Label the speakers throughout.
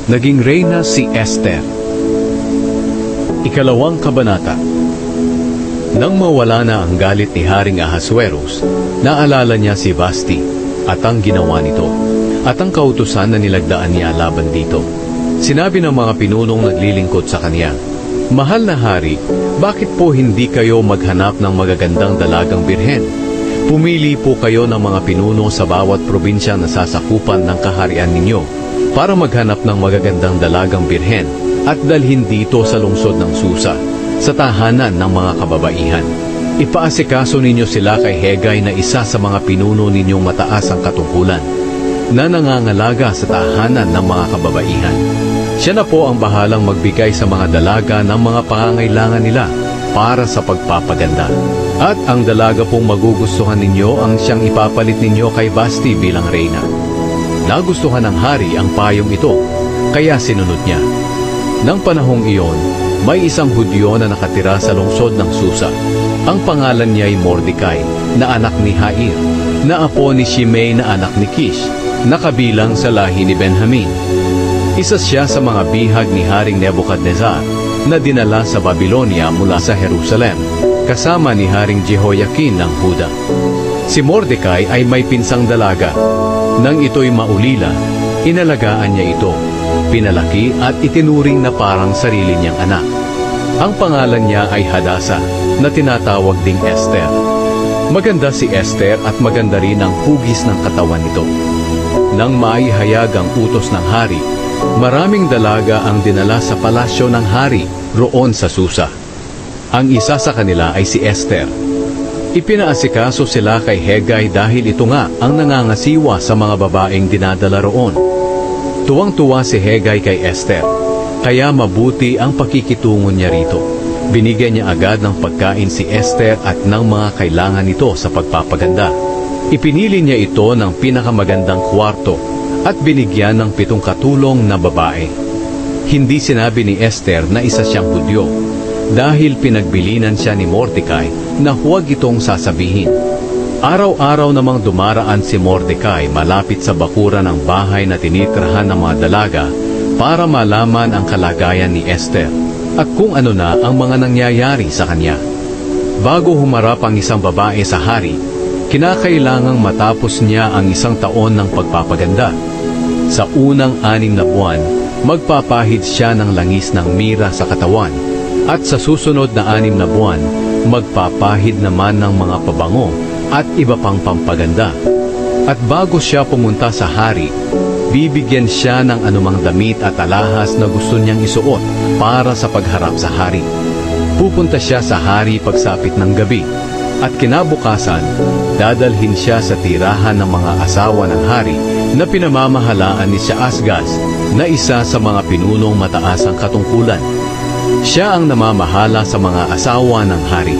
Speaker 1: Naging reyna si Esther. Ikalawang kabanata. Nang mawala na ang galit ni Haring Ahasuerus, naalala niya si Vasti at ang ginawa nito, at ang kautusan na nilagdaan niya laban dito. Sinabi ng mga pinunong naglilingkod sa kanya, "Mahal na hari, bakit po hindi kayo maghanap ng magagandang dalagang birhen? Pumili po kayo ng mga pinuno sa bawat probinsya na sasakupan ng kaharian ninyo para maghanap ng magagandang dalagang birhen at dalhin dito sa lungsod ng Susa, sa tahanan ng mga kababaihan. Ipaasikaso ninyo sila kay Hegai na isa sa mga pinuno ninyong mataas ang katungkulan, na nangangalaga sa tahanan ng mga kababaihan. Siya na po ang bahalang magbigay sa mga dalaga ng mga pangangailangan nila para sa pagpapaganda. At ang dalaga pong magugustuhan ninyo ang siyang ipapalit ninyo kay Vasti bilang reyna." Nagustuhan ng hari ang payong ito, kaya sinunod niya. Nang panahong iyon, may isang Hudyo na nakatira sa lungsod ng Susa. Ang pangalan niya ay Mordecai, na anak ni Jair, na apo ni Shimei na anak ni Kish, na kabilang sa lahi ni Benjamin. Isa siya sa mga bihag ni Haring Nebuchadnezzar na dinala sa Babylonia mula sa Jerusalem, kasama ni Haring Jehoiakim ng Huda. Si Mordecai ay may pinsang dalaga. Nang ito'y maulila, inalagaan niya ito, pinalaki at itinuring na parang sarili niyang anak. Ang pangalan niya ay Hadasa, na tinatawag ding Esther. Maganda si Esther at maganda rin ang hugis ng katawan nito. Nang maihayag ang utos ng hari, maraming dalaga ang dinala sa palasyo ng hari roon sa Susa. Ang isa sa kanila ay si Esther. Ipinaasikaso sila kay Hegai dahil ito nga ang nangangasiwa sa mga babaeng dinadala roon. Tuwang-tuwa si Hegai kay Esther, kaya mabuti ang pakikitungo niya rito. Binigyan niya agad ng pagkain si Esther at ng mga kailangan nito sa pagpapaganda. Ipinili niya ito ng pinakamagandang kwarto at binigyan ng 7 katulong na babae. Hindi sinabi ni Esther na isa siyang Hudyo, dahil pinagbilinan siya ni Mordecai na huwag itong sasabihin. Araw-araw namang dumaraan si Mordecai malapit sa bakuran ng bahay na tinitirhan ng mga dalaga para malaman ang kalagayan ni Esther at kung ano na ang mga nangyayari sa kanya. Bago humarap ang isang babae sa hari, kinakailangang matapos niya ang 1 taon ng pagpapaganda. Sa unang 6 na buwan, magpapahid siya ng langis ng mira sa katawan, at sa susunod na 6 na buwan, magpapahid naman ng mga pabango at iba pang pampaganda. At bago siya pumunta sa hari, bibigyan siya ng anumang damit at alahas na gusto niyang isuot para sa pagharap sa hari. Pupunta siya sa hari pagsapit ng gabi, at kinabukasan, dadalhin siya sa tirahan ng mga asawa ng hari na pinamamahalaan ni Shaasgaz, na isa sa mga pinunong mataas ang katungkulan. Siya ang namamahala sa mga asawa ng hari.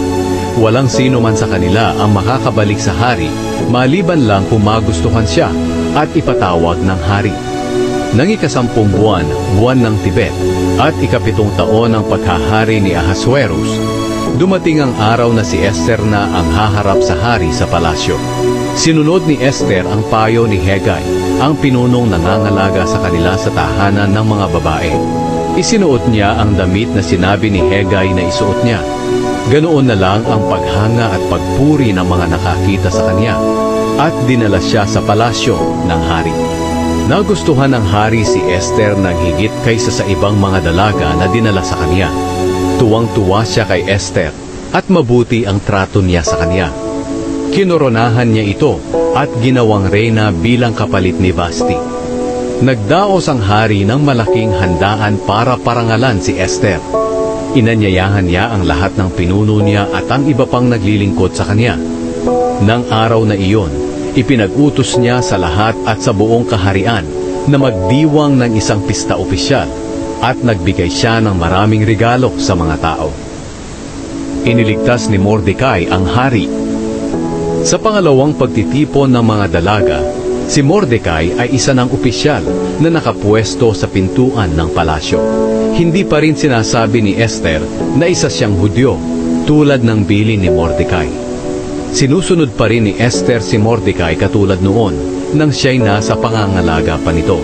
Speaker 1: Walang sino man sa kanila ang makakabalik sa hari, maliban lang kung magustuhan siya at ipatawag ng hari. Nang ika-10 buwan, buwan ng Tibet, at ika-7 taon ng paghahari ni Ahasuerus, dumating ang araw na si Esther na ang haharap sa hari sa palasyo. Sinunod ni Esther ang payo ni Hegai, ang pinunong nangangalaga sa kanila sa tahanan ng mga babae. Isinuot niya ang damit na sinabi ni Hegai na isuot niya. Ganoon na lang ang paghanga at pagpuri ng mga nakakita sa kanya, at dinala siya sa palasyo ng hari. Nagustuhan ng hari si Esther ng higit kaysa sa ibang mga dalaga na dinala sa kanya. Tuwang-tuwa siya kay Esther at mabuti ang trato niya sa kanya. Kinoronahan niya ito at ginawang reyna bilang kapalit ni Vasti. Nagdaos ang hari ng malaking handaan para parangalan si Esther. Inanyayahan niya ang lahat ng pinuno niya at ang iba pang naglilingkod sa kanya. Nang araw na iyon, ipinag-utos niya sa lahat at sa buong kaharian na magdiwang ng isang pista opisyal at nagbigay siya ng maraming regalo sa mga tao. Iniligtas ni Mordecai ang hari. Sa pangalawang pagtitipon ng mga dalaga, si Mordecai ay isa ng opisyal na nakapwesto sa pintuan ng palasyo. Hindi pa rin sinasabi ni Esther na isa siyang Hudyo, tulad ng bilin ni Mordecai. Sinusunod pa rin ni Esther si Mordecai katulad noon, nang siya'y nasa pangangalaga pa nito.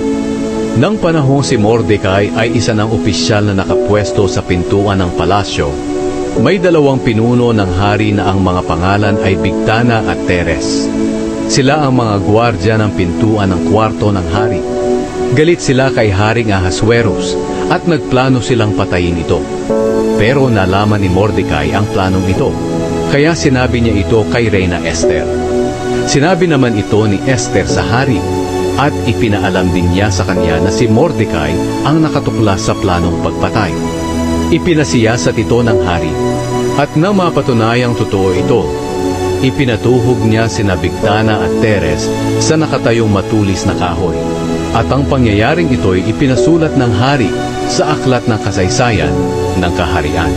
Speaker 1: Nang panahong si Mordecai ay isa ng opisyal na nakapwesto sa pintuan ng palasyo, may dalawang pinuno ng hari na ang mga pangalan ay Bigtana at Teres. Sila ang mga gwardya ng pintuan ng kwarto ng hari. Galit sila kay Haring Ahasuerus at nagplano silang patayin ito. Pero nalaman ni Mordecai ang planong ito, kaya sinabi niya ito kay Reyna Esther. Sinabi naman ito ni Esther sa hari, at ipinaalam din niya sa kanya na si Mordecai ang nakatuklas sa planong pagpatay. Ipinasiyasat ito ng hari, at nang mapatunayang totoo ito, ipinatuhog niya sina Bigtana at Teres sa nakatayong matulis na kahoy. At ang pangyayaring ito'y ipinasulat ng hari sa aklat ng kasaysayan ng kaharian.